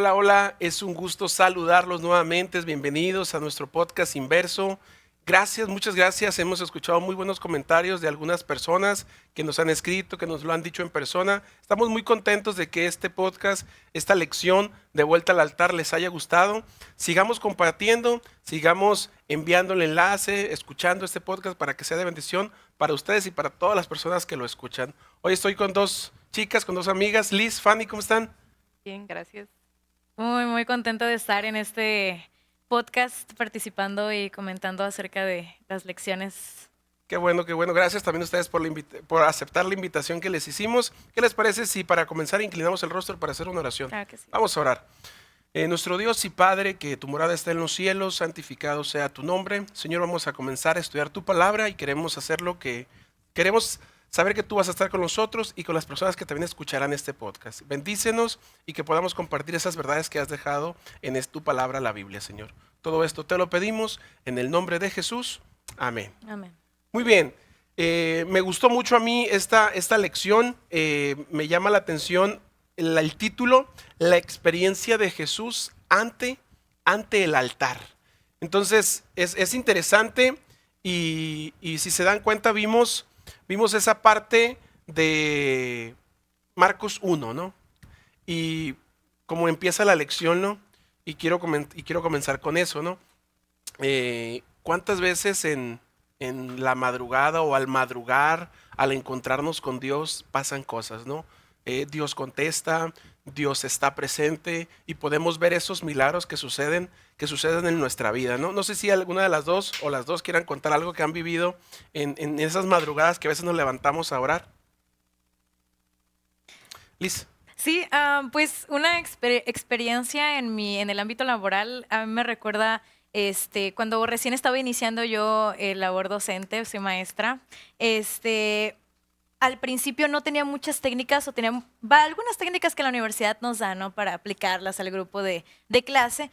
Hola, hola, es un gusto saludarlos nuevamente, bienvenidos a nuestro podcast Inverso. Gracias, muchas gracias, hemos escuchado muy buenos comentarios de algunas personas que nos han escrito, que nos lo han dicho en persona. Estamos muy contentos de que este podcast, esta lección de vuelta al altar les haya gustado. Sigamos compartiendo, sigamos enviando el enlace, escuchando este podcast para que sea de bendición para ustedes y para todas las personas que lo escuchan. Hoy estoy con dos chicas, con dos amigas. Liz, Fanny, ¿cómo están? Bien, gracias. Muy contento de estar en este podcast participando y comentando acerca de las lecciones. Qué bueno, qué bueno. Gracias también a ustedes por aceptar la invitación que les hicimos. ¿Qué les parece si para comenzar inclinamos el rostro para hacer una oración? Claro que sí. Vamos a orar. Nuestro Dios y Padre, que tu morada está en los cielos, santificado sea tu nombre. Señor, vamos a comenzar a estudiar tu palabra y queremos hacer lo que queremos saber que tú vas a estar con nosotros y con las personas que también escucharán este podcast. Bendícenos y que podamos compartir esas verdades que has dejado en tu palabra, la Biblia, Señor. Todo esto te lo pedimos en el nombre de Jesús. Amén. Amén. Muy bien, me gustó mucho a mí esta lección, me llama la atención el título, la experiencia de Jesús ante el altar. Entonces es interesante y si se dan cuenta vimos esa parte de Marcos 1, ¿no? Y como empieza la lección, ¿no? Y quiero comenzar con eso, ¿no? ¿Cuántas veces en la madrugada o al madrugar, al encontrarnos con Dios, pasan cosas, ¿no? Dios contesta, Dios está presente y podemos ver esos milagros que suceden en nuestra vida, ¿no? No sé si alguna de las dos o las dos quieran contar algo que han vivido en esas madrugadas que a veces nos levantamos a orar. Liz. Sí, pues una experiencia en el ámbito laboral a mí me recuerda cuando recién estaba iniciando yo labor docente, soy maestra. Al principio no tenía muchas técnicas o tenía algunas técnicas que la universidad nos da, ¿no? Para aplicarlas al grupo de clase,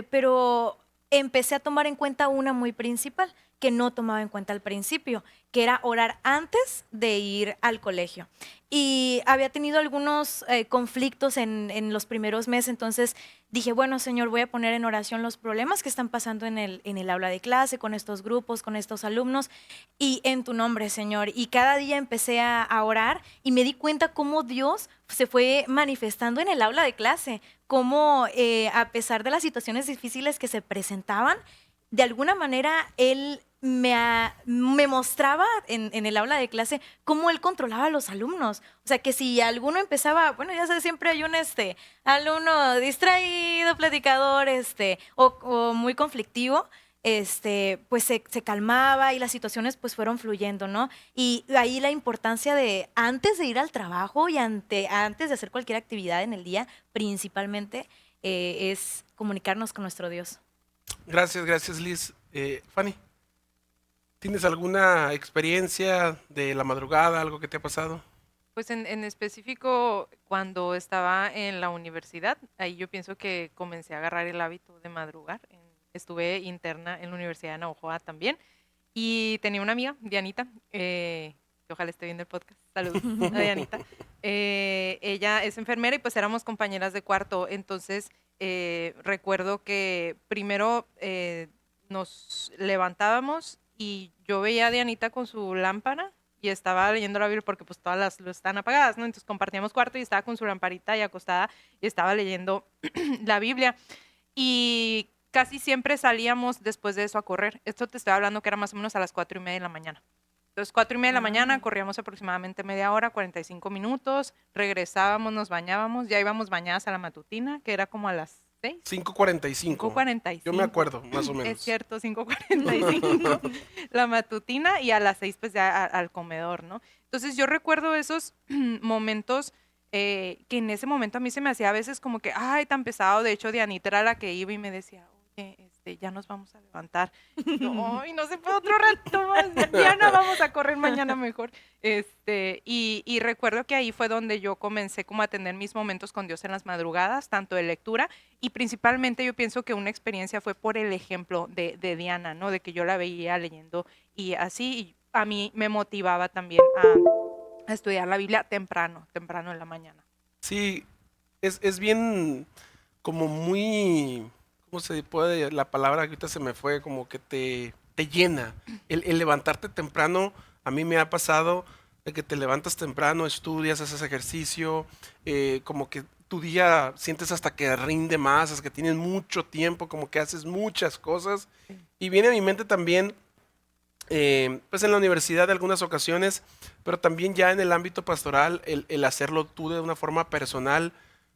pero empecé a tomar en cuenta una muy principal que no tomaba en cuenta al principio, que era orar antes de ir al colegio. Y había tenido algunos conflictos en los primeros meses, entonces dije, bueno, Señor, voy a poner en oración los problemas que están pasando en el aula de clase, con estos grupos, con estos alumnos, y en tu nombre, Señor. Y cada día empecé a orar y me di cuenta cómo Dios se fue manifestando en el aula de clase, cómo a pesar de las situaciones difíciles que se presentaban, de alguna manera Él me mostraba en el aula de clase cómo Él controlaba a los alumnos. O sea, que si alguno empezaba, bueno, ya sabes, siempre hay un alumno distraído, platicador, o muy conflictivo, pues se calmaba y las situaciones pues fueron fluyendo, ¿no? Y ahí la importancia de antes de ir al trabajo y antes de hacer cualquier actividad en el día, principalmente es comunicarnos con nuestro Dios. Gracias Liz. Fanny, ¿tienes alguna experiencia de la madrugada, algo que te ha pasado? Pues en específico, cuando estaba en la universidad, ahí yo pienso que comencé a agarrar el hábito de madrugar. Estuve interna en la Universidad de Navojoa también y tenía una amiga, Dianita, que ojalá esté viendo el podcast. Saludos a Dianita. Ella es enfermera y pues éramos compañeras de cuarto. Entonces recuerdo que primero nos levantábamos y yo veía a Dianita con su lámpara y estaba leyendo la Biblia porque pues todas las luces están apagadas, ¿no? Entonces compartíamos cuarto y estaba con su lamparita y acostada y estaba leyendo la Biblia. Y casi siempre salíamos después de eso a correr. Esto te estoy hablando que era más o menos a las 4:30 de la mañana. Entonces, 4:30 de la mañana, corríamos aproximadamente media hora, 45 minutos, regresábamos, nos bañábamos, ya íbamos bañadas a la matutina, que era como a las 6. 5:45. 5:45. Yo me acuerdo, más o menos. Es cierto, 5:45, la matutina, y a las 6 pues ya al comedor, ¿no? Entonces yo recuerdo esos momentos que en ese momento a mí se me hacía a veces como que, ay, tan pesado. De hecho, Dianita era la que iba y me decía, oye, ya nos vamos a levantar. Y yo, ay, no se puede otro rato más, ya no vamos a correr mañana mejor. Y recuerdo que ahí fue donde yo comencé como a tener mis momentos con Dios en las madrugadas, tanto de lectura y principalmente yo pienso que una experiencia fue por el ejemplo de Diana, ¿no? De que yo la veía leyendo y así, y a mí me motivaba también a estudiar la Biblia temprano en la mañana. Sí, es bien, como muy, ¿cómo se puede? La palabra que ahorita se me fue, como que te llena. El levantarte temprano, a mí me ha pasado de que te levantas temprano, estudias, haces ejercicio, como que tu día sientes hasta que rinde más, hasta que tienes mucho tiempo, como que haces muchas cosas. Y viene a mi mente también, pues en la universidad de algunas ocasiones, pero también ya en el ámbito pastoral, el hacerlo tú de una forma personal,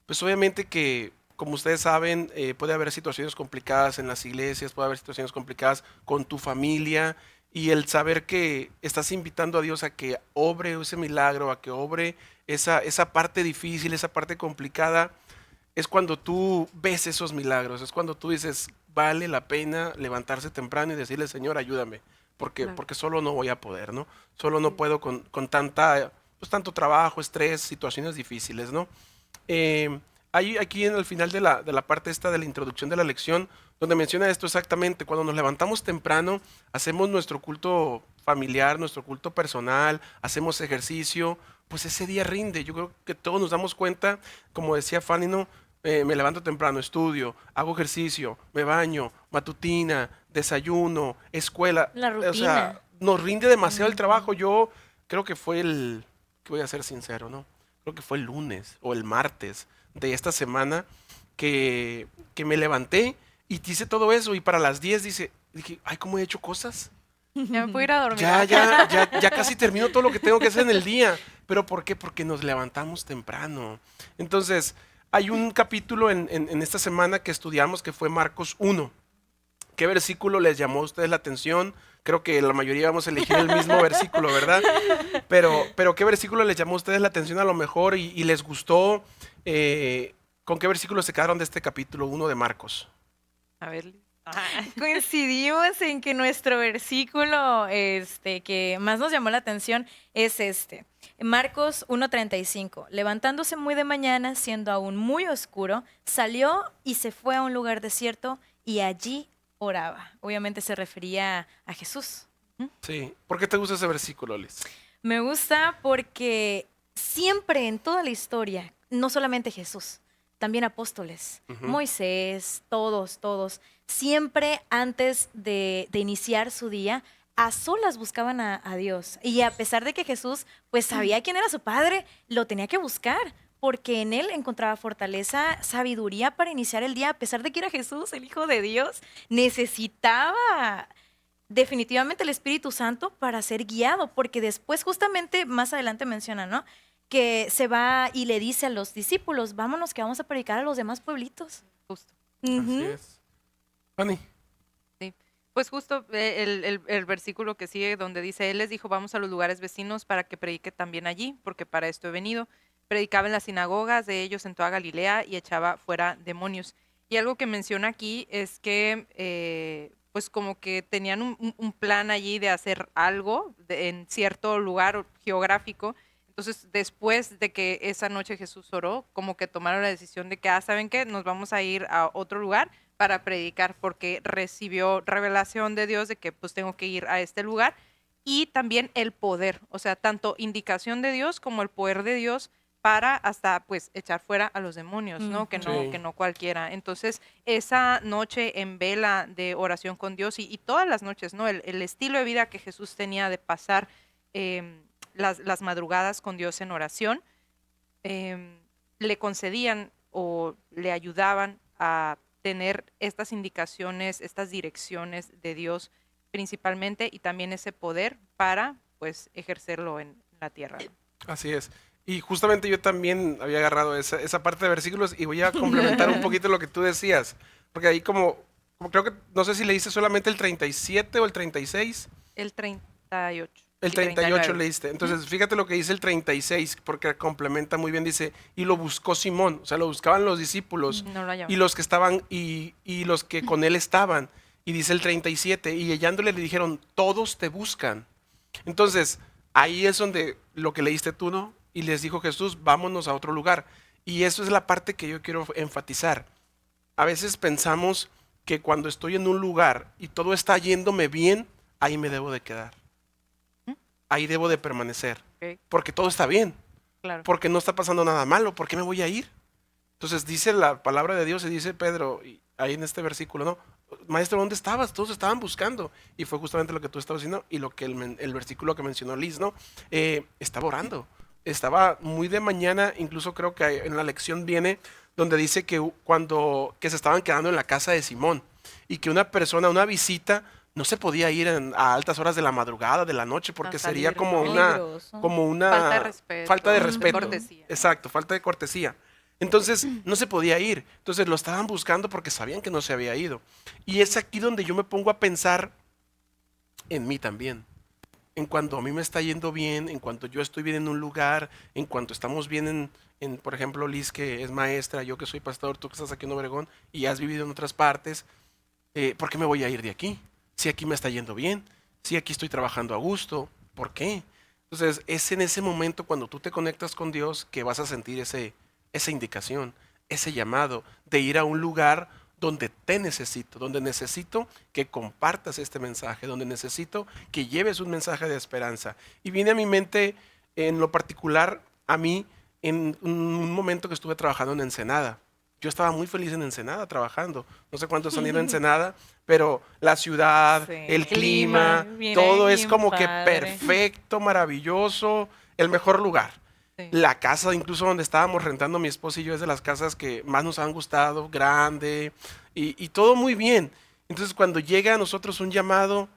pues obviamente que, como ustedes saben, puede haber situaciones complicadas en las iglesias, puede haber situaciones complicadas con tu familia, y el saber que estás invitando a Dios a que obre ese milagro, a que obre esa parte difícil, esa parte complicada, es cuando tú ves esos milagros, es cuando tú dices, vale la pena levantarse temprano y decirle, Señor, ayúdame, Claro. porque solo no voy a poder, ¿no? Solo no Sí. puedo con pues, tanto trabajo, estrés, situaciones difíciles, ¿no? Eh, hay aquí en el final de la parte esta de la introducción de la lección, donde menciona esto exactamente, cuando nos levantamos temprano, hacemos nuestro culto familiar, nuestro culto personal, hacemos ejercicio, pues ese día rinde. Yo creo que todos nos damos cuenta, como decía Fanny, ¿no? Me levanto temprano, estudio, hago ejercicio, me baño, matutina, desayuno, escuela. La O sea, rutina. nos rinde demasiado el trabajo. Ujú. Yo creo que fue que voy a ser sincero, ¿no? Creo que fue el lunes o el martes de esta semana que me levanté y hice todo eso y para las 10 dije, ay, ¿cómo he hecho cosas? Ya me puedo ir a dormir. Ya casi termino todo lo que tengo que hacer en el día. ¿Pero por qué? Porque nos levantamos temprano. Entonces, hay un capítulo en esta semana que estudiamos que fue Marcos 1. ¿Qué versículo les llamó a ustedes la atención? Creo que la mayoría vamos a elegir el mismo versículo, ¿verdad? Pero ¿qué versículo les llamó a ustedes la atención a lo mejor y les gustó? ¿Con qué versículo se quedaron de este capítulo 1 de Marcos? A ver, Liz. Coincidimos en que nuestro versículo que más nos llamó la atención es este. Marcos 1:35. Levantándose muy de mañana, siendo aún muy oscuro, salió y se fue a un lugar desierto y allí oraba. Obviamente se refería a Jesús. ¿Mm? Sí. ¿Por qué te gusta ese versículo, Liz? Me gusta porque siempre en toda la historia, no solamente Jesús, también apóstoles, Ujú. Moisés, todos, siempre antes de iniciar su día, a solas buscaban a Dios. Y a pesar de que Jesús pues sabía quién era su padre, lo tenía que buscar, porque en él encontraba fortaleza, sabiduría para iniciar el día, a pesar de que era Jesús, el Hijo de Dios, necesitaba definitivamente el Espíritu Santo para ser guiado, porque después justamente más adelante menciona, ¿no? Que se va y le dice a los discípulos, vámonos que vamos a predicar a los demás pueblitos. Justo. Así Ujú. es. Fanny. Sí. Pues justo el versículo que sigue donde dice, Él les dijo, vamos a los lugares vecinos para que predique también allí, porque para esto he venido. Predicaba en las sinagogas de ellos en toda Galilea y echaba fuera demonios. Y algo que menciona aquí es que pues como que tenían un plan allí de hacer algo en cierto lugar geográfico. Entonces, después de que esa noche Jesús oró, como que tomaron la decisión de que, ¿saben qué? Nos vamos a ir a otro lugar para predicar porque recibió revelación de Dios de que pues tengo que ir a este lugar y también el poder, o sea, tanto indicación de Dios como el poder de Dios para hasta pues echar fuera a los demonios, ¿no? Sí. Que no cualquiera. Entonces, esa noche en vela de oración con Dios y todas las noches, ¿no? El estilo de vida que Jesús tenía de pasar las madrugadas con Dios en oración, le concedían o le ayudaban a tener estas indicaciones, estas direcciones de Dios principalmente y también ese poder para pues ejercerlo en la tierra, ¿no? Así es. Y justamente yo también había agarrado esa parte de versículos y voy a complementar un poquito lo que tú decías. Porque ahí como creo que, no sé si leíste solamente el 37 o el 36. El 38 El y 38 39. leíste. Entonces, fíjate lo que dice el 36, porque complementa muy bien. Dice, y lo buscó Simón. O sea, lo buscaban los discípulos No lo y hallaban. los que estaban y los que con él estaban. Y dice el 37, y hallándole le dijeron, todos te buscan. Entonces, ahí es donde lo que leíste tú, ¿no? Y les dijo Jesús, vámonos a otro lugar. Y eso es la parte que yo quiero enfatizar. A veces pensamos que cuando estoy en un lugar y todo está yéndome bien, ahí me debo de quedar. ¿Mm? Ahí debo de permanecer. Ok, Porque todo está bien. claro. Porque no está pasando nada malo. ¿Por qué me voy a ir? Entonces dice la palabra de Dios y dice Pedro, y ahí en este versículo, ¿no? Maestro, ¿dónde estabas? Todos estaban buscando. Y fue justamente lo que tú estabas diciendo y lo que el versículo que mencionó Liz, ¿no? Estaba orando. Estaba muy de mañana, incluso creo que en la lección viene donde dice que que se estaban quedando en la casa de Simón y que una persona, una visita, no se podía ir a altas horas de la madrugada, de la noche, porque sería salir, como ¿no? Peligroso. Falta de respeto. falta de Ujú. respeto. Cortesía. Exacto, falta de cortesía. Entonces no se podía ir. Entonces lo estaban buscando porque sabían que no se había ido. Y es aquí donde yo me pongo a pensar en mí también. En cuanto a mí me está yendo bien, en cuanto yo estoy bien en un lugar, en cuanto estamos bien por ejemplo, Liz que es maestra, yo que soy pastor, tú que estás aquí en Obregón y has vivido en otras partes, ¿por qué me voy a ir de aquí? Si aquí me está yendo bien, si aquí estoy trabajando a gusto, ¿por qué? Entonces es en ese momento cuando tú te conectas con Dios que vas a sentir esa indicación, ese llamado de ir a un lugar donde te necesito, donde necesito que compartas este mensaje, donde necesito que lleves un mensaje de esperanza. Y viene a mi mente, en lo particular, a mí, en un momento que estuve trabajando en Ensenada. Yo estaba muy feliz en Ensenada trabajando. No sé cuántos han ido a Ensenada, pero la ciudad, Sí. el clima, Mira, todo es bien como que padre. perfecto, maravilloso, el mejor lugar. Sí. La casa, incluso donde estábamos rentando mi esposa y yo, es de las casas que más nos han gustado, grande y todo muy bien. Entonces, cuando llega a nosotros un llamado,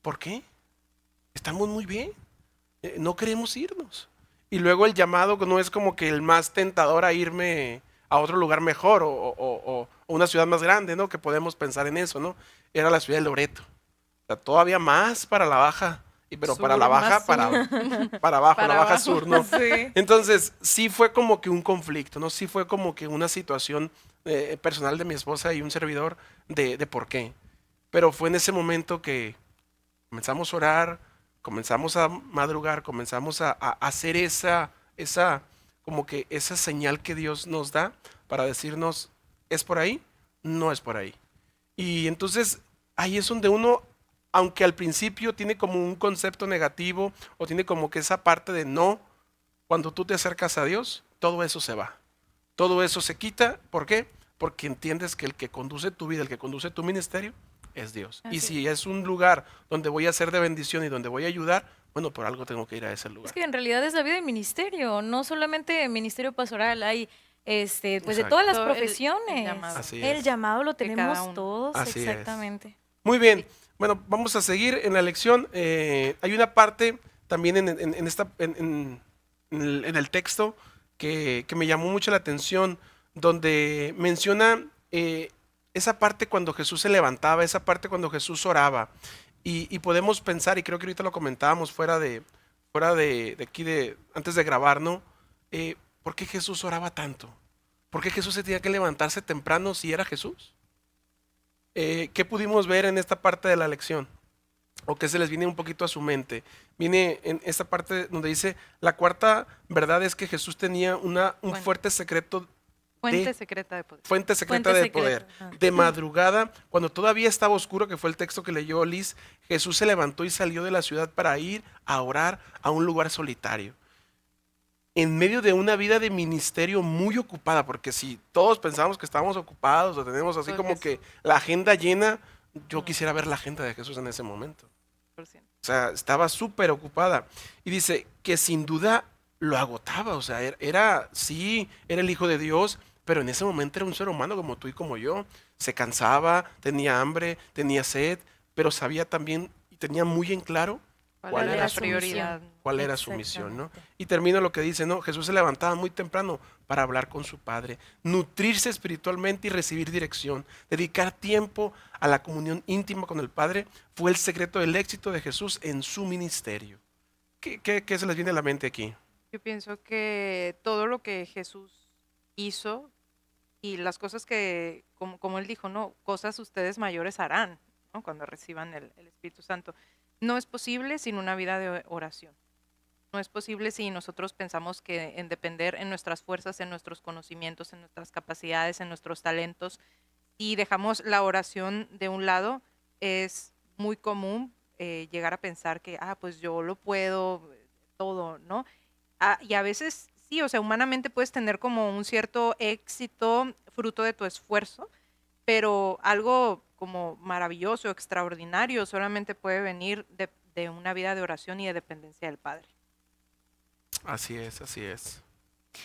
¿por qué? Estamos muy bien, no queremos irnos. Y luego el llamado no es como que el más tentador a irme a otro lugar mejor o una ciudad más grande, ¿no? Que podemos pensar en eso, ¿no? Era la ciudad de Loreto. O sea, todavía más para la baja, pero para Sur, la baja, más para abajo, Para la baja abajo. sur, ¿no? Sí. Entonces, sí fue como que un conflicto, ¿no? Sí fue como que una situación personal de mi esposa y un servidor de por qué. Pero fue en ese momento que comenzamos a orar, comenzamos a madrugar, comenzamos a hacer como que esa señal que Dios nos da para decirnos, ¿es por ahí? No es por ahí. Y entonces ahí es donde uno, aunque al principio tiene como un concepto negativo o tiene como que esa parte de no, cuando tú te acercas a Dios, todo eso se va. Todo eso se quita. ¿Por qué? Porque entiendes que el que conduce tu vida, el que conduce tu ministerio, es Dios. Y Así si es un lugar donde voy a ser de bendición y donde voy a ayudar, bueno, por algo tengo que ir a ese Es lugar. que en realidad es la vida de ministerio, no solamente ministerio pastoral, hay pues de Exacto. todas las Todo profesiones. llamado. Así El es. llamado lo De cada tenemos uno. todos, Así es. exactamente. Muy bien. Bueno, vamos a seguir en la lección. Hay una parte también en el texto que me llamó mucho la atención, donde menciona esa parte cuando Jesús se levantaba, esa parte cuando Jesús oraba. Y podemos pensar, y creo que ahorita lo comentábamos de aquí, antes de grabar, ¿no? ¿Por qué Jesús oraba tanto? ¿Por qué Jesús se tenía que levantarse temprano si era Jesús? ¿Qué pudimos ver en esta parte de la lección? ¿O qué se les viene un poquito a su mente? Viene en esta parte donde dice, la cuarta verdad es que Jesús tenía un Bueno. fuerte secreto, Fuente secreta de poder. fuente secreta Fuente de secreta, poder. ajá. De madrugada, cuando todavía estaba oscuro, que fue el texto que leyó Liz, Jesús se levantó y salió de la ciudad para ir a orar a un lugar solitario. En medio de una vida de ministerio muy ocupada, porque si todos pensamos que estamos ocupados o tenemos así Pues como que Jesús. la agenda llena, yo No. quisiera ver la agenda de Jesús en ese momento. 100%. O sea, estaba súper ocupada. Y dice que sin duda lo agotaba. O sea, sí, era el Hijo de Dios, pero en ese momento era un ser humano como tú y como yo. Se cansaba, tenía hambre, tenía sed, pero sabía también y tenía muy en claro ¿cuál era la su prioridad? cuál era su misión, ¿no? Exactamente. Y termina lo que dice, ¿no? Jesús se levantaba muy temprano para hablar con su Padre, nutrirse espiritualmente y recibir dirección, dedicar tiempo a la comunión íntima con el Padre fue el secreto del éxito de Jesús en su ministerio. ¿Qué se les viene a la mente aquí? Yo pienso que todo lo que Jesús hizo y las cosas que, como él dijo, no, cosas ustedes mayores harán, ¿no? Cuando reciban el Espíritu Santo. No es posible sin una vida de oración. No es posible si nosotros pensamos que en depender en nuestras fuerzas, en nuestros conocimientos, en nuestras capacidades, en nuestros talentos, y dejamos la oración de un lado, es muy común llegar a pensar que, pues yo lo puedo, todo, ¿no? Y a veces sí, o sea, humanamente puedes tener como un cierto éxito fruto de tu esfuerzo, pero algo como maravilloso, extraordinario, solamente puede venir de una vida de oración y de dependencia del Padre. Así es, así es.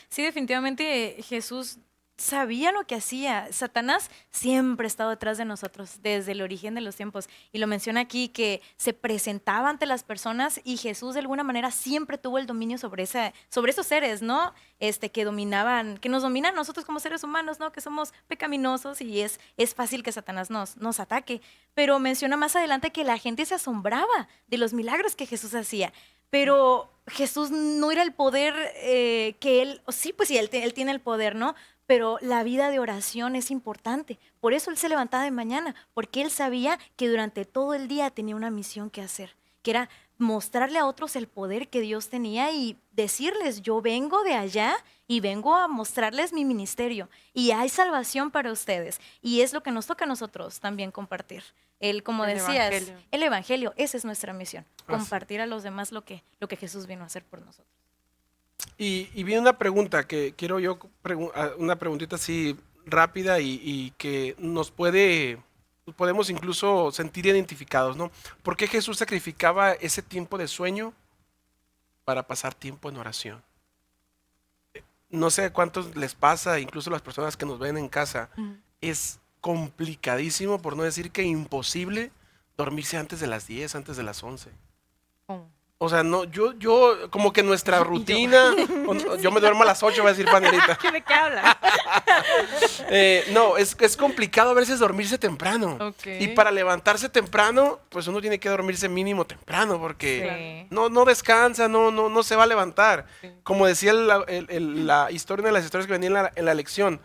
Sí, definitivamente Jesús sabía lo que hacía. Satanás siempre ha estado detrás de nosotros desde el origen de los tiempos. Y lo menciona aquí que se presentaba ante las personas y Jesús de alguna manera siempre tuvo el dominio sobre esos seres, ¿no? Que dominaban, que nos dominan nosotros como seres humanos, ¿no? Que somos pecaminosos y es fácil que Satanás nos ataque. Pero menciona más adelante que la gente se asombraba de los milagros que Jesús hacía. Pero Jesús no era el poder que él, sí, pues sí, él tiene el poder, ¿no? Pero la vida de oración es importante. Por eso él se levantaba de mañana, porque él sabía que durante todo el día tenía una misión que hacer, que era mostrarle a otros el poder que Dios tenía y decirles, yo vengo de allá y vengo a mostrarles mi ministerio y hay salvación para ustedes. Y es lo que nos toca a nosotros también compartir. Como El decías, evangelio. el evangelio, esa es nuestra misión, Así. compartir a los demás lo que Jesús vino a hacer por nosotros. Y viene una pregunta que quiero yo, una preguntita así rápida y que podemos incluso sentir identificados, ¿no? ¿Por qué Jesús sacrificaba ese tiempo de sueño para pasar tiempo en oración? No sé a cuántos les pasa, incluso las personas que nos ven en casa, es complicadísimo, por no decir que imposible, dormirse antes de las 10, antes de las 11. ¿Cómo? O sea, no, yo como que nuestra rutina, yo me duermo a las 8, va a decir Fanelita. ¿De qué hablas? No, es complicado a veces dormirse temprano. Ok. Y para levantarse temprano, pues uno tiene que dormirse mínimo temprano, porque Sí. no descansa, no se va a levantar. Sí. Como decía la historia, una de las historias que venía en la lección,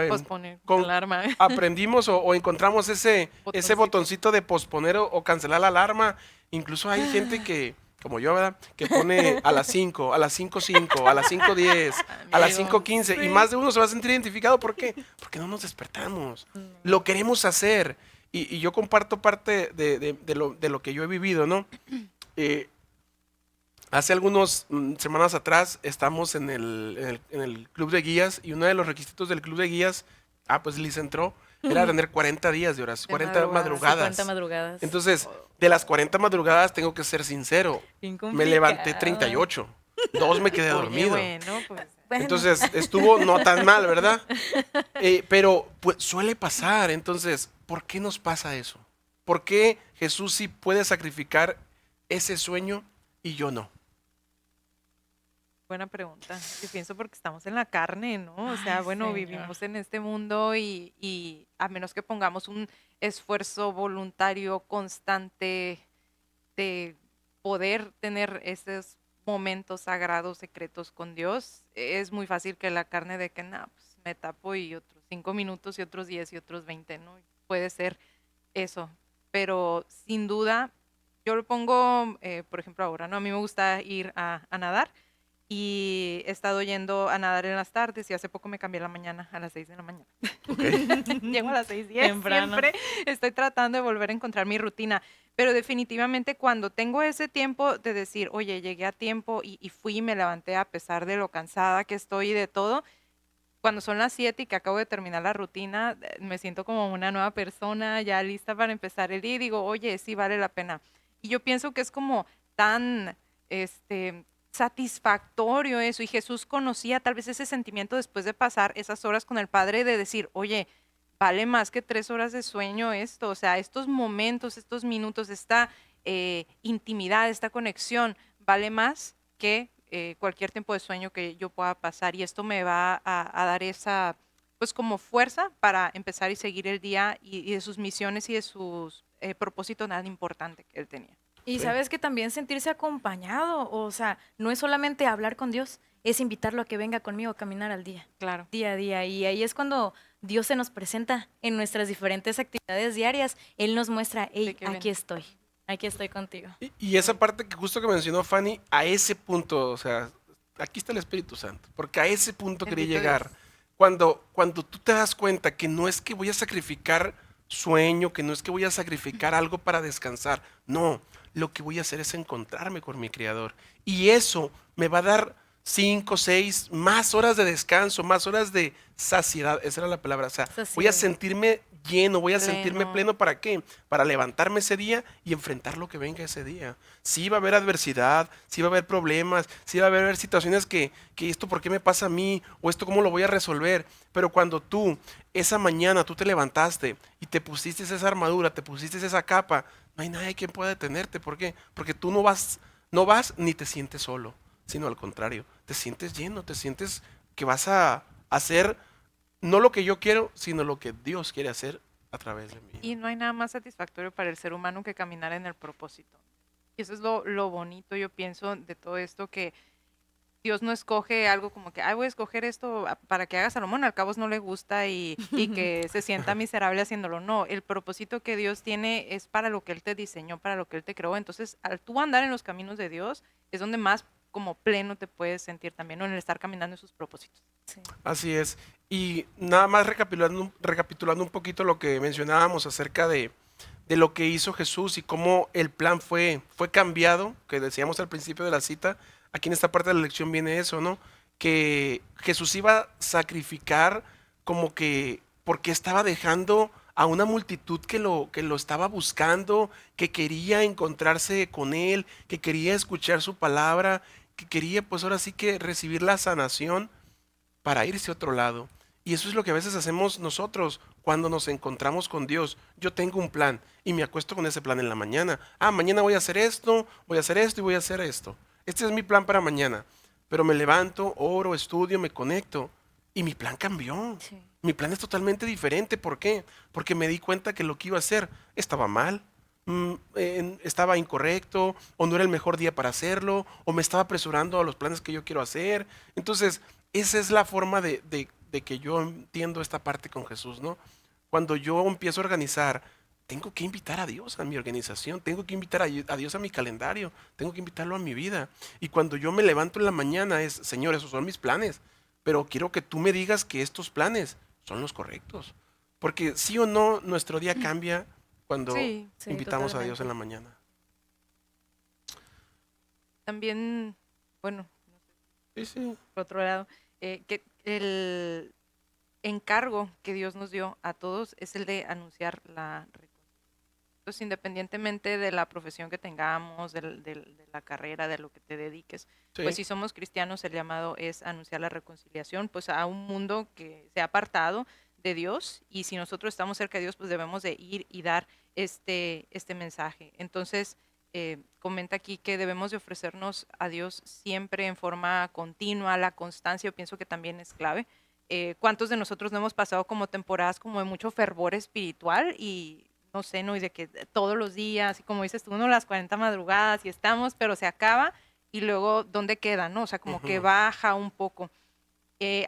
Posponer con- alarma. aprendimos o encontramos ese Botoncito. botoncito de posponer o cancelar la alarma. Incluso hay gente que, como yo, ¿verdad? Que pone a las 5, a las 5:05, a las 5:10, a las Amigo, 5:15. Y sí. más de uno se va a sentir identificado. ¿Por qué? Porque no nos despertamos. Lo queremos hacer. Y yo comparto parte de lo que yo he vivido, ¿no? Hace algunas semanas atrás estamos en el club de guías y uno de los requisitos del club de guías, pues Liz entró, era tener 40 días de oración, De 40 madrugadas. madrugadas. 50 madrugadas. Entonces, de las 40 madrugadas, tengo que ser sincero, Bien me levanté complicado. 38, 2 me quedé Oye, dormido. bueno, pues. Bueno, Entonces, estuvo no tan mal, ¿verdad? Pero pues, suele pasar. Entonces, ¿por qué nos pasa eso? ¿Por qué Jesús sí puede sacrificar ese sueño y yo no? Buena pregunta. Yo pienso porque estamos en la carne, ¿no? O sea, Ay, bueno, Señor. vivimos en este mundo y a menos que pongamos un esfuerzo voluntario constante de poder tener esos momentos sagrados, secretos con Dios, es muy fácil que la carne de que, pues me tapo y otros 5 minutos y otros 10 y otros 20, ¿no? Puede ser eso. Pero sin duda, yo lo pongo, por ejemplo, ahora, ¿no? A mí me gusta ir a nadar. Y he estado yendo a nadar en las tardes y hace poco me cambié la mañana a las 6 de la mañana. Llego a las 6:10 Temprano. siempre. Estoy tratando de volver a encontrar mi rutina. Pero definitivamente cuando tengo ese tiempo de decir, oye, llegué a tiempo y fui y me levanté a pesar de lo cansada que estoy y de todo, cuando son las 7 y que acabo de terminar la rutina, me siento como una nueva persona, ya lista para empezar el día y digo, oye, sí vale la pena. Y yo pienso que es como tan, satisfactorio eso. Y Jesús conocía tal vez ese sentimiento después de pasar esas horas con el Padre de decir, oye, vale más que 3 horas de sueño esto. O sea, estos momentos, estos minutos, esta intimidad, esta conexión, vale más que cualquier tiempo de sueño que yo pueda pasar. Y esto me va a dar esa, pues como fuerza para empezar y seguir el día y de sus misiones y de sus propósitos tan importantes que él tenía. Y Sí. sabes que también sentirse acompañado, o sea, no es solamente hablar con Dios, es invitarlo a que venga conmigo a caminar al día Claro. a día. Y ahí es cuando Dios se nos presenta en nuestras diferentes actividades diarias. Él nos muestra, hey, que ven. aquí estoy contigo. Y esa parte que justo que mencionó Fanny, a ese punto, o sea, aquí está el Espíritu Santo, porque a ese punto quería Bendito llegar. Dios. Cuando tú te das cuenta que no es que voy a sacrificar sueño, que no es que voy a sacrificar algo para descansar, no, lo que voy a hacer es encontrarme con mi Creador. Y eso me va a dar 5, 6, más horas de descanso, más horas de saciedad, esa era la palabra, o sea, voy a Saciedad. sentirme lleno, voy a sentirme Pleno. pleno, ¿para qué? Para levantarme ese día y enfrentar lo que venga ese día. Sí va a haber adversidad, sí va a haber problemas, sí va a haber situaciones que esto por qué me pasa a mí, o esto cómo lo voy a resolver, pero cuando tú, esa mañana, tú te levantaste y te pusiste esa armadura, te pusiste esa capa, no hay nadie quien pueda detenerte, ¿por qué? Porque tú no vas ni te sientes solo, sino al contrario, te sientes lleno, te sientes que vas a hacer no lo que yo quiero, sino lo que Dios quiere hacer a través de mí. Y no hay nada más satisfactorio para el ser humano que caminar en el propósito. Y eso es lo bonito, yo pienso, de todo esto, que Dios no escoge algo como que, ay, voy a escoger esto para que haga Salomón, al cabo no le gusta y que se sienta miserable haciéndolo. No, el propósito que Dios tiene es para lo que Él te diseñó, para lo que Él te creó. Entonces, al tú andar en los caminos de Dios, es donde más como pleno te puedes sentir también, ¿no? En el estar caminando en sus propósitos. Sí. Así es. Y nada más recapitulando un poquito lo que mencionábamos acerca de lo que hizo Jesús y cómo el plan fue cambiado, que decíamos al principio de la cita, aquí en esta parte de la lección viene eso, ¿no? Que Jesús iba a sacrificar como que porque estaba dejando a una multitud que lo estaba buscando, que quería encontrarse con él, que quería escuchar su palabra, que quería pues ahora sí que recibir la sanación para irse a otro lado. Y eso es lo que a veces hacemos nosotros cuando nos encontramos con Dios. Yo tengo un plan y me acuesto con ese plan en la mañana. Ah, mañana voy a hacer esto, voy a hacer esto y voy a hacer esto. Este es mi plan para mañana. Pero me levanto, oro, estudio, me conecto y mi plan cambió. Sí. Mi plan es totalmente diferente. ¿Por qué? Porque me di cuenta que lo que iba a hacer estaba mal, estaba incorrecto, o no era el mejor día para hacerlo, o me estaba apresurando a los planes que yo quiero hacer. Entonces, esa es la forma de que yo entiendo esta parte con Jesús, ¿no? Cuando yo empiezo a organizar, tengo que invitar a Dios a mi organización, tengo que invitar a Dios a mi calendario, tengo que invitarlo a mi vida. Y cuando yo me levanto en la mañana es, Señor, esos son mis planes, pero quiero que tú me digas que estos planes son los correctos. Porque sí o no, nuestro día cambia cuando Sí, Sí, invitamos a Dios totalmente. en la mañana. también, bueno, Sí, sí. por otro lado, que el encargo que Dios nos dio a todos es el de anunciar la reconciliación. Entonces, independientemente de la profesión que tengamos, de la carrera, de lo que te dediques, pues Sí. si somos cristianos, el llamado es anunciar la reconciliación, pues a un mundo que se ha apartado de Dios, y si nosotros estamos cerca de Dios, pues debemos de ir y dar este mensaje. Entonces, comenta aquí que debemos de ofrecernos a Dios siempre en forma continua, la constancia, yo pienso que también es clave. ¿Cuántos de nosotros no hemos pasado como temporadas como de mucho fervor espiritual y no sé, ¿no? Y de que todos los días, y como dices tú, ¿no? Las 40 madrugadas y estamos, pero se acaba y luego, ¿dónde queda, no? O sea, como que Ujú. baja un poco.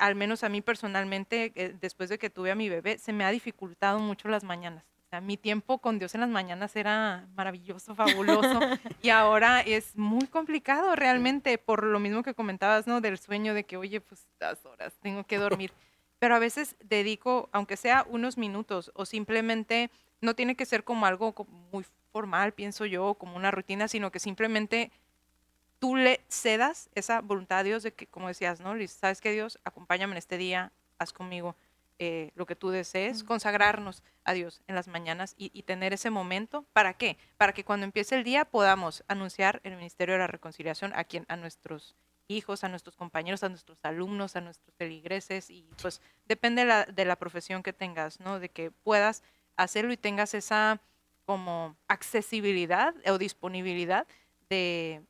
Al menos a mí personalmente, después de que tuve a mi bebé, se me ha dificultado mucho las mañanas. O sea, mi tiempo con Dios en las mañanas era maravilloso, fabuloso, y ahora es muy complicado realmente, por lo mismo que comentabas, ¿no? Del sueño, de que, oye, pues las horas, tengo que dormir. Pero a veces dedico, aunque sea unos minutos, o simplemente no tiene que ser como algo muy formal, pienso yo, como una rutina, sino que simplemente tú le cedas esa voluntad a Dios de que, como decías, ¿no? Liz, ¿sabes qué, Dios? Acompáñame en este día, haz conmigo lo que tú desees, consagrarnos a Dios en las mañanas y tener ese momento. ¿Para qué? Para que cuando empiece el día podamos anunciar el ministerio de la reconciliación a nuestros hijos, a nuestros compañeros, a nuestros alumnos, a nuestros feligreses, y pues depende de la profesión que tengas, ¿no? De que puedas hacerlo y tengas esa como accesibilidad o disponibilidad de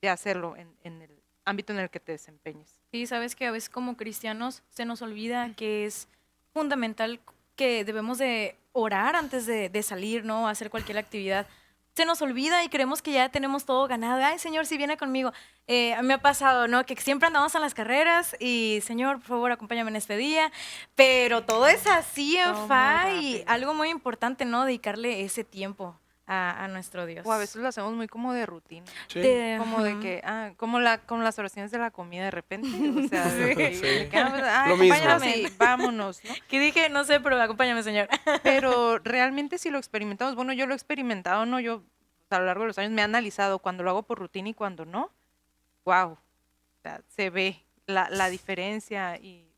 hacerlo en el ámbito en el que te desempeñes. Sí, sabes que a veces como cristianos se nos olvida que es fundamental que debemos de orar antes de salir, ¿no? A hacer cualquier actividad. Se nos olvida y creemos que ya tenemos todo ganado. Ay, Señor, si viene conmigo. Me ha pasado, ¿no? Que siempre andamos en las carreras y, Señor, por favor, acompáñame en este día. Pero todo es así en Todo muy fa y rápido. algo muy importante, ¿no? Dedicarle ese tiempo a nuestro Dios. O a veces lo hacemos muy como de rutina. Sí. Como de Ajá. que, como las oraciones de la comida de repente, o sea, de Sí. que, pues, ay, Lo mismo. acompáñanos y vámonos, ¿no? Que dije, no sé, pero acompáñame, Señor. Pero realmente si lo experimentamos, bueno, yo lo he experimentado, ¿no? Yo a lo largo de los años me he analizado cuando lo hago por rutina y cuando no, wow, sea, se ve la diferencia y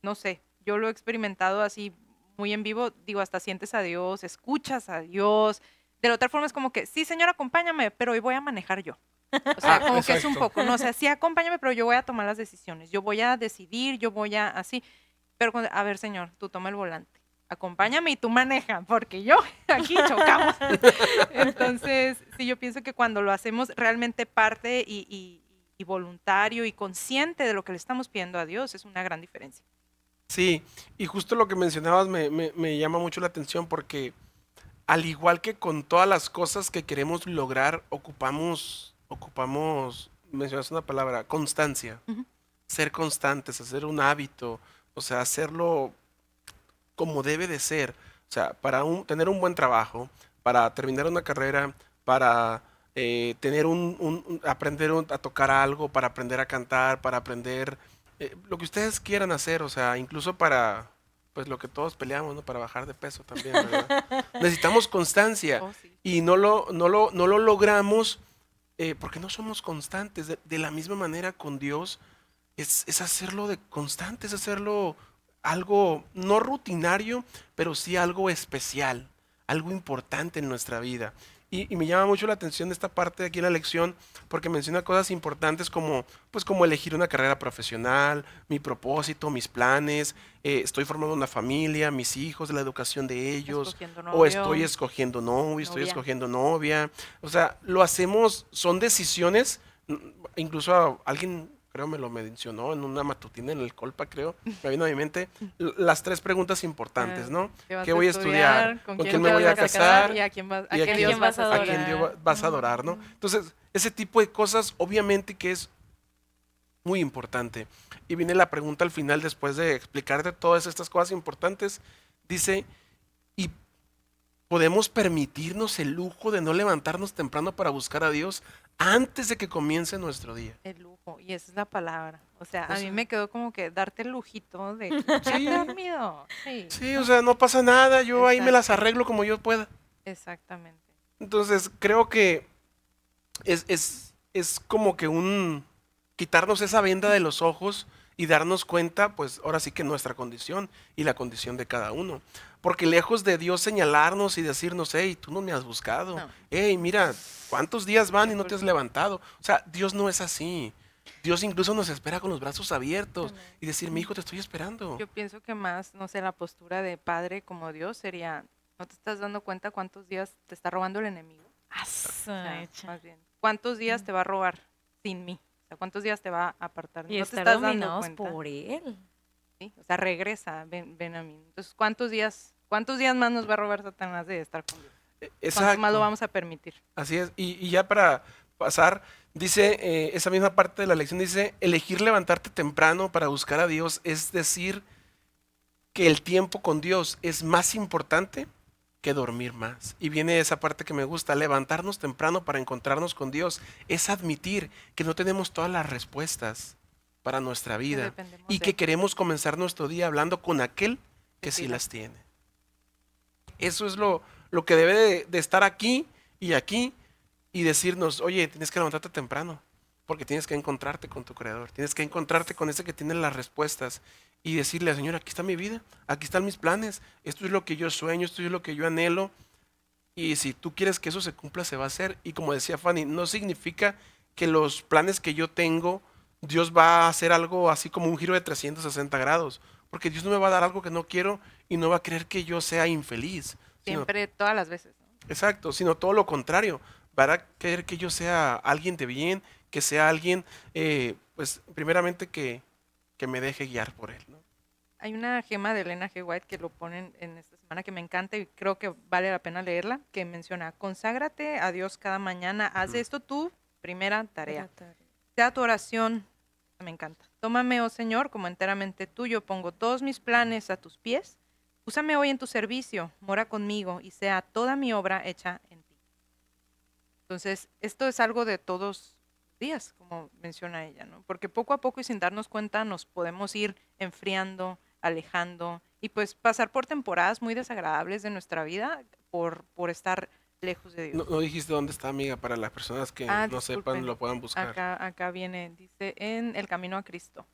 no sé, yo lo he experimentado así muy en vivo, digo, hasta sientes a Dios, escuchas a Dios. De la otra forma es como que, sí, señor, acompáñame, pero hoy voy a manejar yo. O sea, como que es un Exacto. poco, no, o sea, sí, acompáñame, pero yo voy a tomar las decisiones, yo voy a decidir, yo voy a así. Pero, a ver, señor, tú toma el volante, acompáñame y tú maneja, porque yo aquí chocamos. Entonces, sí, yo pienso que cuando lo hacemos realmente parte y voluntario y consciente de lo que le estamos pidiendo a Dios, es una gran diferencia. Sí, y justo lo que mencionabas me llama mucho la atención porque al igual que con todas las cosas que queremos lograr, mencionas una palabra, constancia, Ujú. ser constantes, hacer un hábito, o sea, hacerlo como debe de ser. O sea, para tener un buen trabajo, para terminar una carrera, para tener aprender a tocar algo, para aprender a cantar, para aprender lo que ustedes quieran hacer, o sea, incluso para, pues lo que todos peleamos, ¿no? Para bajar de peso también, ¿verdad? Necesitamos constancia Oh, sí. y no lo logramos porque no somos constantes. De la misma manera con Dios es hacerlo de constante, es hacerlo algo no rutinario, pero sí algo especial, algo importante en nuestra vida. Y me llama mucho la atención esta parte de aquí en la lección porque menciona cosas importantes como, pues, como elegir una carrera profesional, mi propósito, mis planes, estoy formando una familia, mis hijos, la educación de ellos, Escogiendo o estoy novio, escogiendo novio, estoy novia. escogiendo novia. O sea, lo hacemos, son decisiones, incluso alguien creo me lo mencionó en una matutina en el Colpa, creo, me vino a mi mente las tres preguntas importantes, ¿no? ¿Qué vas ¿Qué a voy a estudiar? ¿Con ¿Con quién quién me te voy a vas casar? y a quién vas, a ¿Y qué Dios vas a a quién Dios adorar? vas a adorar, ¿no? Entonces, ese tipo de cosas, obviamente que es muy importante. Y viene la pregunta al final, después de explicarte todas estas cosas importantes, dice, ¿y podemos permitirnos el lujo de no levantarnos temprano para buscar a Dios antes de que comience nuestro día? El lujo, y esa es la palabra. O sea, O a mí sea, me quedó como que darte el lujito de sí, quedarte dormido. Sí, sí, o no, sea, no pasa nada, yo ahí me las exacto, arreglo como yo pueda. exactamente. Entonces, creo que es como que quitarnos esa venda de los ojos y darnos cuenta, pues ahora sí que nuestra condición y la condición de cada uno. Porque lejos de Dios señalarnos y decirnos, hey, tú no me has buscado, No, hey, mira, ¿cuántos días van y qué no te has culpa. levantado? O sea, Dios no es así. Dios incluso nos espera con los brazos abiertos Amén. y decir, mi hijo, te estoy esperando. Yo pienso que más, no sé, la postura de padre como Dios sería, ¿no te estás dando cuenta cuántos días te está robando el enemigo? O sea, más bien, ¿cuántos días te va a robar sin mí? O sea, ¿cuántos días te va a apartar? Y ¿No te estar estás dando dominados cuenta? por él. ¿Sí? O sea, regresa, ven a mí. Entonces, ¿cuántos días más nos va a robar Satanás de estar con Dios? ¿Cuánto más lo Exacto. vamos a permitir? Así es. Y ya para pasar, dice, esa misma parte de la lección dice, elegir levantarte temprano para buscar a Dios, es decir, que el tiempo con Dios es más importante que dormir más. Y viene esa parte que me gusta, levantarnos temprano para encontrarnos con Dios, es admitir que no tenemos todas las respuestas para nuestra Que vida dependemos y de que él, queremos comenzar nuestro día hablando con aquel que que sí sí las las tiene. Eso es lo que debe de estar aquí y decirnos, oye, tienes que levantarte temprano, porque tienes que encontrarte con tu creador, tienes que encontrarte con ese que tiene las respuestas y decirle, Señor, aquí está mi vida, aquí están mis planes, esto es lo que yo sueño, esto es lo que yo anhelo, y si tú quieres que eso se cumpla, se va a hacer. Y como decía Fanny, no significa que los planes que yo tengo, Dios va a hacer algo así como un giro de 360 grados, porque Dios no me va a dar algo que no quiero y no va a querer que yo sea infeliz, sino siempre, todas las veces, ¿no? exacto, sino todo lo contrario. Para querer que yo sea alguien de bien, que sea alguien, pues primeramente que me deje guiar por él, ¿no? Hay una gema de Elena G. White que lo ponen en esta semana que me encanta y creo que vale la pena leerla, que menciona, conságrate a Dios cada mañana, haz de esto tu primera tarea. Sea tu oración, me encanta. Tómame, oh Señor, como enteramente tuyo, pongo todos mis planes a tus pies. Úsame hoy en tu servicio, mora conmigo y sea toda mi obra hecha en ti. Entonces, esto es algo de todos los días, como menciona ella, ¿no? Porque poco a poco y sin darnos cuenta nos podemos ir enfriando, alejando y pues pasar por temporadas muy desagradables de nuestra vida por estar lejos de No, Dios. no dijiste dónde está, amiga, para las personas que no sepan, Disculpen. lo puedan buscar. Acá viene, dice en El Camino a Cristo,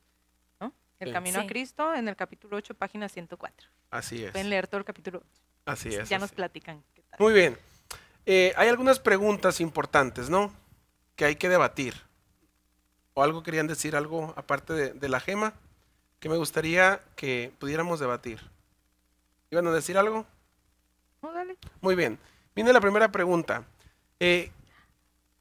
¿no? El Sí. Camino a Sí. Cristo, en el capítulo 8, página 104. Así es. Pueden leer todo el capítulo 8. Así es. Ya nos así. platican qué tal. Muy bien. Hay algunas preguntas importantes, ¿no? Que hay que debatir. ¿O algo querían decir, algo aparte de la gema? Que me gustaría que pudiéramos debatir. ¿Iban a decir algo? No, dale. Muy bien. Viene la primera pregunta.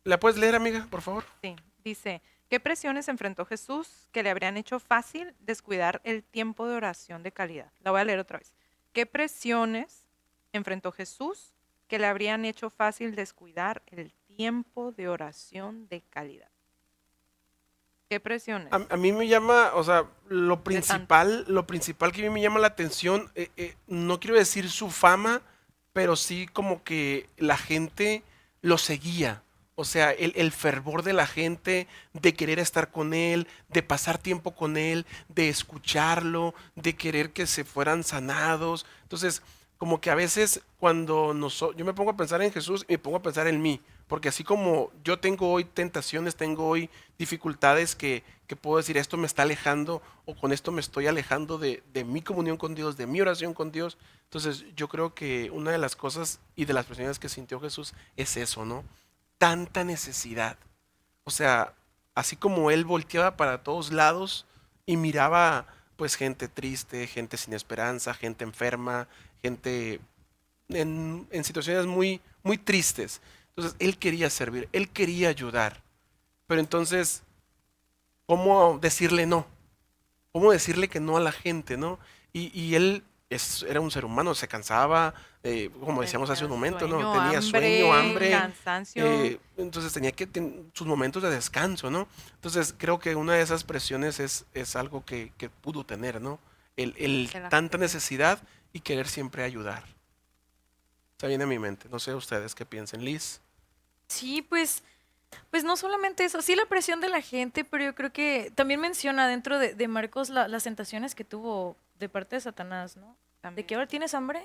¿La puedes leer, amiga, por favor? Sí, dice, ¿qué presiones enfrentó Jesús que le habrían hecho fácil descuidar el tiempo de oración de calidad? La voy a leer otra vez. ¿Qué presiones enfrentó Jesús que le habrían hecho fácil descuidar el tiempo de oración de calidad? ¿Qué presiones? A mí me llama, o sea, lo De tanto. principal que a mí me llama la atención, no quiero decir su fama, pero sí como que la gente lo seguía. O sea, el fervor de la gente, de querer estar con él, de pasar tiempo con él, de escucharlo, de querer que se fueran sanados. Entonces, como que a veces cuando yo me pongo a pensar en Jesús y me pongo a pensar en mí, porque así como yo tengo hoy tentaciones, tengo hoy dificultades que puedo decir, esto me está alejando o con esto me estoy alejando de mi comunión con Dios, de mi oración con Dios. Entonces yo creo que una de las cosas y de las presiones que sintió Jesús es eso, ¿no? Tanta necesidad. O sea, así como él volteaba para todos lados y miraba pues gente triste, gente sin esperanza, gente enferma, gente en situaciones muy, muy tristes. Entonces él quería servir, él quería ayudar. Pero entonces, ¿cómo decirle no? ¿Cómo decirle que no a la gente, no? Y él era un ser humano, se cansaba, como decíamos hace un Tenía momento, ¿no? sueño, Tenía sueño, hambre, cansancio. entonces tenía que tener sus momentos de descanso, ¿no? Entonces creo que una de esas presiones es algo que pudo tener, ¿no? De la Tanta gente. necesidad y querer siempre ayudar. Se viene a mi mente, no sé ustedes qué piensen, Liz. Sí, pues no solamente eso, sí la presión de la gente, pero yo creo que también menciona dentro de Marcos las tentaciones que tuvo de parte de Satanás, ¿no? De También. que ahora tienes hambre,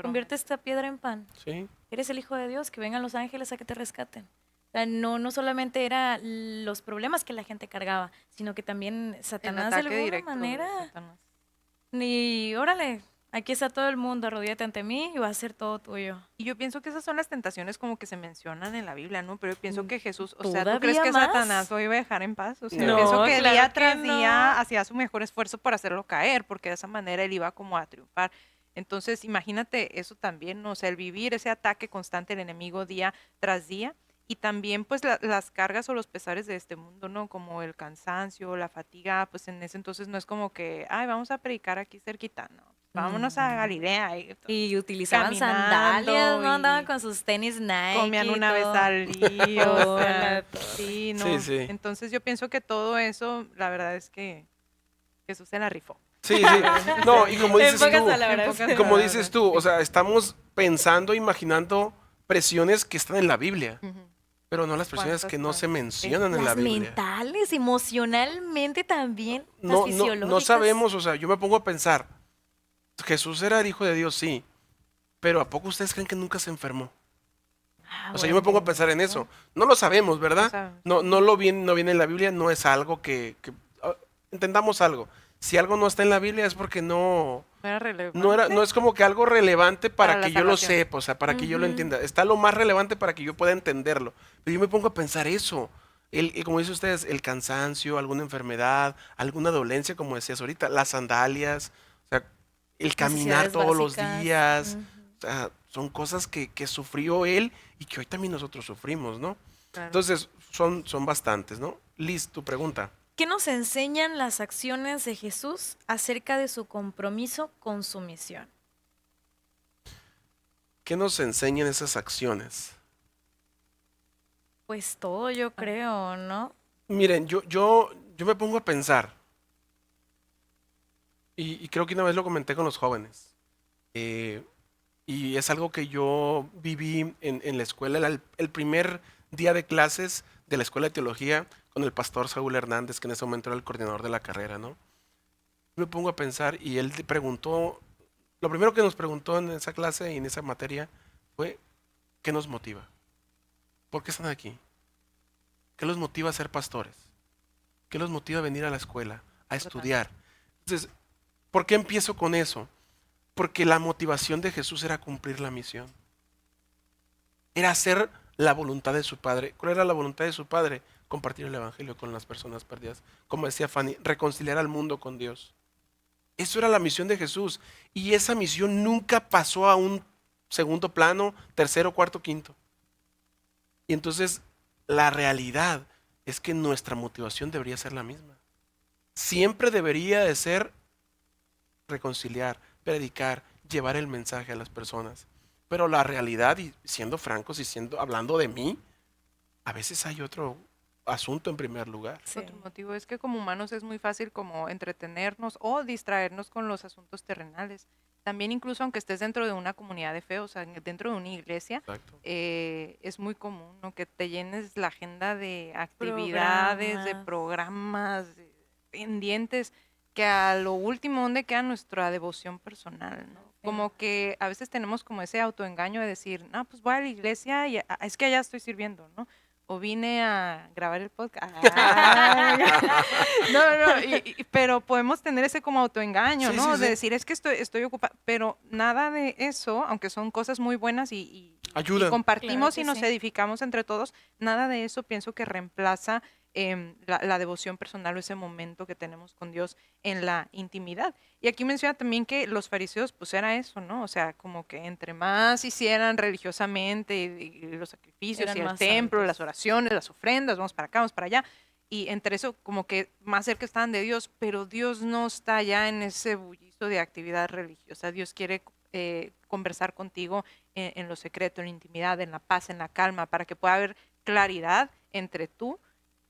convierte esta piedra en pan. ¿Sí? Eres el Hijo de Dios, que vengan los ángeles a que te rescaten. O sea, no solamente era los problemas que la gente cargaba, sino que también El Satanás de ataque alguna directo de manera, Satanás. ni órale, aquí está todo el mundo, arrodíllate ante mí y va a ser todo tuyo. Y yo pienso que esas son las tentaciones como que se mencionan en la Biblia, ¿no? Pero yo pienso Mm, que Jesús, o sea, ¿tú crees ¿todavía que más? Satanás lo iba a dejar en paz? O sea, yo No. pienso que claro día que tras día no. hacía su mejor esfuerzo por hacerlo caer, porque de esa manera él iba como a triunfar. Entonces, imagínate eso también, ¿no? O sea, el vivir ese ataque constante del enemigo día tras día. Y también, pues, las cargas o los pesares de este mundo, ¿no? Como el cansancio, la fatiga, pues en ese entonces no es como que, ay, vamos a predicar aquí cerquita, ¿no? Vámonos a No. Galilea. Y utilizaban Caminando sandalias, ¿no? Andaban y con sus tenis Nike. comían y una vez todo. al día, o Hola, sea, sí, ¿no? Sí, sí. Entonces yo pienso que todo eso, la verdad es que Jesús se la rifó. Sí, sí. No, y como En dices pocas tú, palabras. En y como pocas dices palabras, tú, o sí. sea, estamos pensando, imaginando presiones que están en la Biblia, Ujú. pero no las presiones ¿Cuántas que no más? se mencionan en la Las Biblia. mentales, emocionalmente también, las No, no, fisiológicas. no sabemos, o sea, yo me pongo a pensar, Jesús era el Hijo de Dios, sí, pero ¿a poco ustedes creen que nunca se enfermó? Ah, O sea, yo me pongo a pensar en eso. No lo sabemos, No ¿verdad? sabemos. No viene en la Biblia, no es algo entendamos algo. Si algo no está en la Biblia es porque no era relevante. no es como que algo relevante para Para la que yo lo salvación. sepa, o sea, para que yo lo Ujú. entienda. Está lo más relevante para que yo pueda entenderlo. Pero yo me pongo a pensar eso. Como dicen ustedes, el cansancio, alguna enfermedad, alguna dolencia, como decías ahorita, las sandalias, o sea, el caminar Necesidades todos los básicas. días. Ujú. O sea, son cosas que sufrió él y que hoy también nosotros sufrimos, ¿no? Claro. Entonces, son bastantes, ¿no? Liz, tu pregunta. ¿Qué nos enseñan las acciones de Jesús acerca de su compromiso con su misión? ¿Qué nos enseñan esas acciones? Pues todo, yo creo, ¿no? Miren, yo me pongo a pensar, y creo que una vez lo comenté con los jóvenes, y es algo que yo viví en la escuela, era el primer día de clases de la escuela de teología con el pastor Saúl Hernández, que en ese momento era el coordinador de la carrera, ¿no? Me pongo a pensar y él preguntó, lo primero que nos preguntó en esa clase y en esa materia fue, ¿qué nos motiva? ¿Por qué están aquí? ¿Qué los motiva a ser pastores? ¿Qué los motiva a venir a la escuela, a estudiar? Entonces, ¿por qué empiezo con eso? Porque la motivación de Jesús era cumplir la misión. Era hacer la voluntad de su Padre. ¿Cuál era la voluntad de su Padre? Compartir el Evangelio con las personas perdidas. Como decía Fanny, reconciliar al mundo con Dios. Eso era la misión de Jesús. Y esa misión nunca pasó a un segundo plano, tercero, cuarto, quinto. Y entonces la realidad es que nuestra motivación debería ser la misma. Siempre debería de ser reconciliar, predicar, llevar el mensaje a las personas. Pero la realidad, y siendo francos y hablando de mí, a veces hay otro asunto en primer lugar. Sí. Otro motivo es que como humanos es muy fácil como entretenernos o distraernos con los asuntos terrenales. También incluso aunque estés dentro de una comunidad de fe, o sea, dentro de una iglesia, Exacto. es muy común, ¿no? Que te llenes la agenda de actividades, de programas, de pendientes, que a lo último, ¿dónde queda nuestra devoción personal, ¿no? Como que a veces tenemos como ese autoengaño de decir, no, pues voy a la iglesia y es que allá estoy sirviendo, ¿no? O vine a grabar el podcast. No, pero podemos tener ese como autoengaño, Sí, ¿no? sí, De sí. decir, es que estoy ocupada, pero nada de eso, aunque son cosas muy buenas y Ayudan. compartimos Claro y que nos sí. edificamos entre todos, nada de eso pienso que reemplaza la devoción personal o ese momento que tenemos con Dios en la intimidad. Y aquí menciona también que los fariseos, pues era eso, ¿no? O sea, como que entre más hicieran religiosamente y los sacrificios Eran y el más templo, santos. las oraciones, las ofrendas, vamos para acá, vamos para allá, y entre eso como que más cerca estaban de Dios, pero Dios no está ya en ese bullicio de actividad religiosa. Dios quiere conversar contigo en lo secreto, en la intimidad, en la paz, en la calma, para que pueda haber claridad entre tú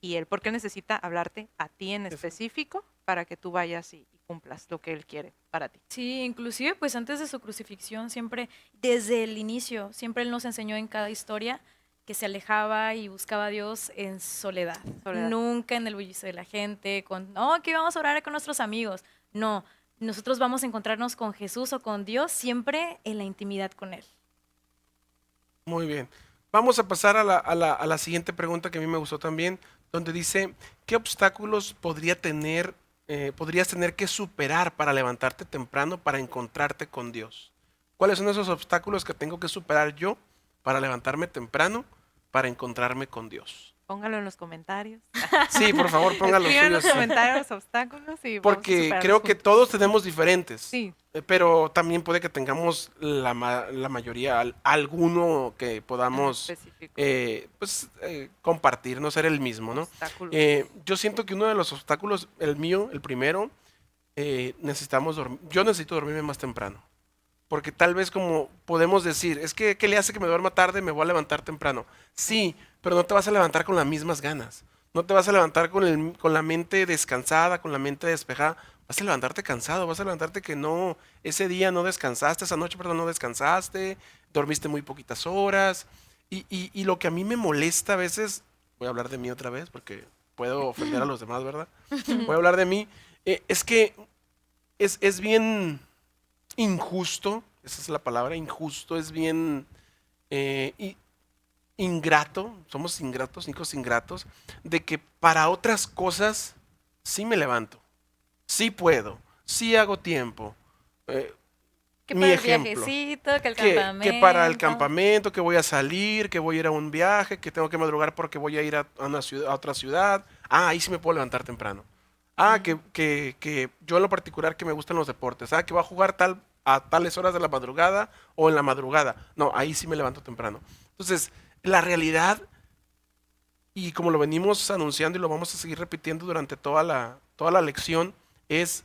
y Él, porque Él necesita hablarte a ti en específico para que tú vayas y cumplas lo que Él quiere para ti. Sí, inclusive pues antes de su crucifixión, siempre, desde el inicio, siempre Él nos enseñó en cada historia que se alejaba y buscaba a Dios en soledad. Soledad. Nunca en el bullicio de la gente, que vamos a orar con nuestros amigos. No, nosotros vamos a encontrarnos con Jesús o con Dios siempre en la intimidad con Él. Muy bien. Vamos a pasar a la siguiente pregunta que a mí me gustó también, donde dice, ¿qué obstáculos podrías tener que superar para levantarte temprano para encontrarte con Dios? ¿Cuáles son esos obstáculos que tengo que superar yo para levantarme temprano para encontrarme con Dios? Póngalo en los comentarios. Sí, por favor, pongan los Escriban en los suyos. comentarios los obstáculos y vamos a Porque superarlos creo que juntos. todos tenemos diferentes. Sí. Pero también puede que tengamos la mayoría, alguno que podamos específico. compartir, no ser el mismo, ¿no? Obstáculos. Yo siento que uno de los obstáculos, el mío, el primero, necesitamos dormir. Yo necesito dormirme más temprano. Porque tal vez como podemos decir, es que ¿qué le hace que me duerma tarde? Me voy a levantar temprano. Sí, pero no te vas a levantar con las mismas ganas. No te vas a levantar con la mente descansada, con la mente despejada. Vas a levantarte cansado, vas a levantarte que no, ese día no descansaste, esa noche, perdón, no descansaste, dormiste muy poquitas horas. Y lo que a mí me molesta a veces, voy a hablar de mí otra vez porque puedo ofender a los demás, ¿verdad? Voy a hablar de mí. Es que es bien injusto, esa es la palabra, injusto, es bien ingrato, somos ingratos, hijos ingratos, de que para otras cosas sí me levanto, sí puedo, sí hago tiempo. Que Mi para el ejemplo, viajecito, que el que campamento. para el campamento, que voy a salir, que voy a ir a un viaje, que tengo que madrugar porque voy a ir a una ciudad, a otra ciudad. Ah, ahí sí me puedo levantar temprano. Ah, que yo en lo particular que me gustan los deportes. Ah, que voy a jugar a tales horas de la madrugada o en la madrugada. No, ahí sí me levanto temprano. Entonces, la realidad, y como lo venimos anunciando y lo vamos a seguir repitiendo durante toda la lección, es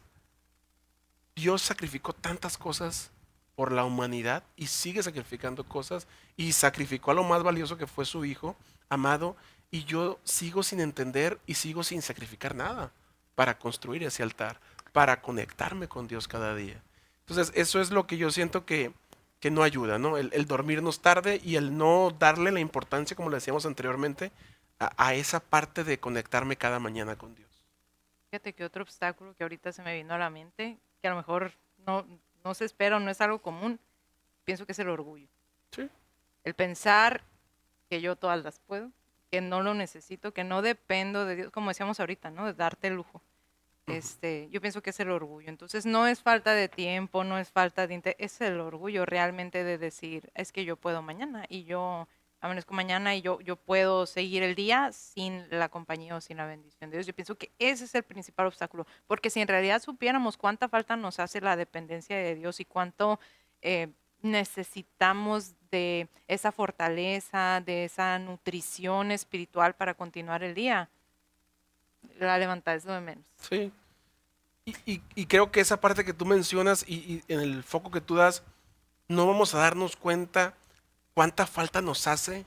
Dios sacrificó tantas cosas por la humanidad y sigue sacrificando cosas y sacrificó a lo más valioso que fue su hijo amado, y yo sigo sin entender y sigo sin sacrificar nada para construir ese altar, para conectarme con Dios cada día. Entonces eso es lo que yo siento que no ayuda, ¿no? El dormirnos tarde y el no darle la importancia, como le decíamos anteriormente, a esa parte de conectarme cada mañana con Dios. Fíjate que otro obstáculo que ahorita se me vino a la mente, que a lo mejor no se espera o no es algo común, pienso que es el orgullo. Sí. El pensar que yo todas las puedo, que no lo necesito, que no dependo de Dios, como decíamos ahorita, ¿no? De darte el lujo. Yo pienso que es el orgullo. Entonces, no es falta de tiempo, no es falta de interés, es el orgullo realmente de decir, es que yo puedo mañana y yo amanezco mañana y yo puedo seguir el día sin la compañía o sin la bendición de Dios. Yo pienso que ese es el principal obstáculo, porque si en realidad supiéramos cuánta falta nos hace la dependencia de Dios y cuánto necesitamos de esa fortaleza, de esa nutrición espiritual para continuar el día, la levantada es lo de menos. Sí. Y creo que esa parte que tú mencionas y en el foco que tú das, no vamos a darnos cuenta cuánta falta nos hace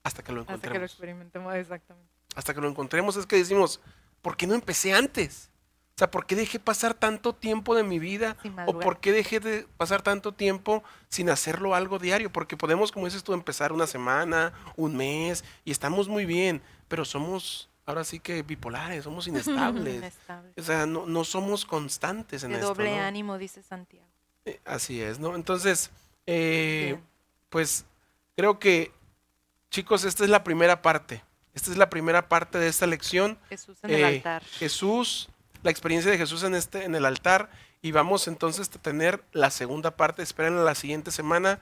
hasta que lo Hasta que lo encontremos. experimentemos exactamente. Hasta que lo encontremos es que decimos, ¿por qué no empecé antes? O sea, ¿por qué dejé pasar tanto tiempo de mi vida? Sin ¿O madurar. por qué dejé de pasar tanto tiempo sin hacerlo algo diario? Porque podemos, como dices tú, empezar una semana, un mes, y estamos muy bien, pero somos, ahora sí que bipolares, somos inestables. Inestable. O sea, no somos constantes en De esto, doble ¿no? ánimo, dice Santiago. Así es, ¿no? Entonces, Bien. pues creo que, chicos, esta es la primera parte. Esta es la primera parte de esta lección. Jesús en el altar. Jesús, la experiencia de Jesús en el altar. Y vamos entonces a tener la segunda parte. Esperen la siguiente semana.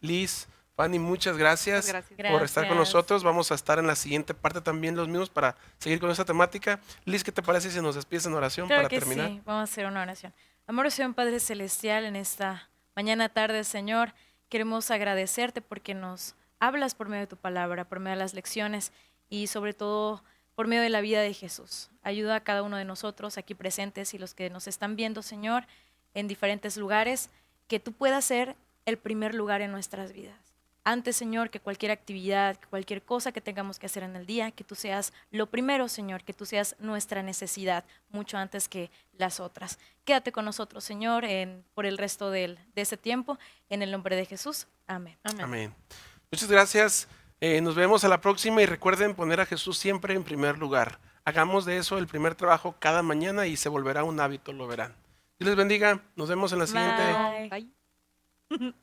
Liz, Fanny, muchas gracias, Gracias. por estar con Gracias. nosotros. Vamos a estar en la siguiente parte también los mismos para seguir con esta temática. Liz, ¿qué te parece si nos despides en oración Claro para que terminar? sí, vamos a hacer una oración. Amoroso Señor Padre Celestial, en esta mañana tarde, Señor, queremos agradecerte porque nos hablas por medio de tu palabra, por medio de las lecciones y sobre todo por medio de la vida de Jesús. Ayuda a cada uno de nosotros aquí presentes y los que nos están viendo, Señor, en diferentes lugares, que tú puedas ser el primer lugar en nuestras vidas. Antes, Señor, que cualquier actividad, que cualquier cosa que tengamos que hacer en el día, que tú seas lo primero, Señor, que tú seas nuestra necesidad, mucho antes que las otras. Quédate con nosotros, Señor, por el resto de ese tiempo, en el nombre de Jesús. Amén. Amén. Amén. Muchas gracias. Nos vemos a la próxima y recuerden poner a Jesús siempre en primer lugar. Hagamos de eso el primer trabajo cada mañana y se volverá un hábito, lo verán. Dios les bendiga. Nos vemos en la siguiente. Bye. Bye.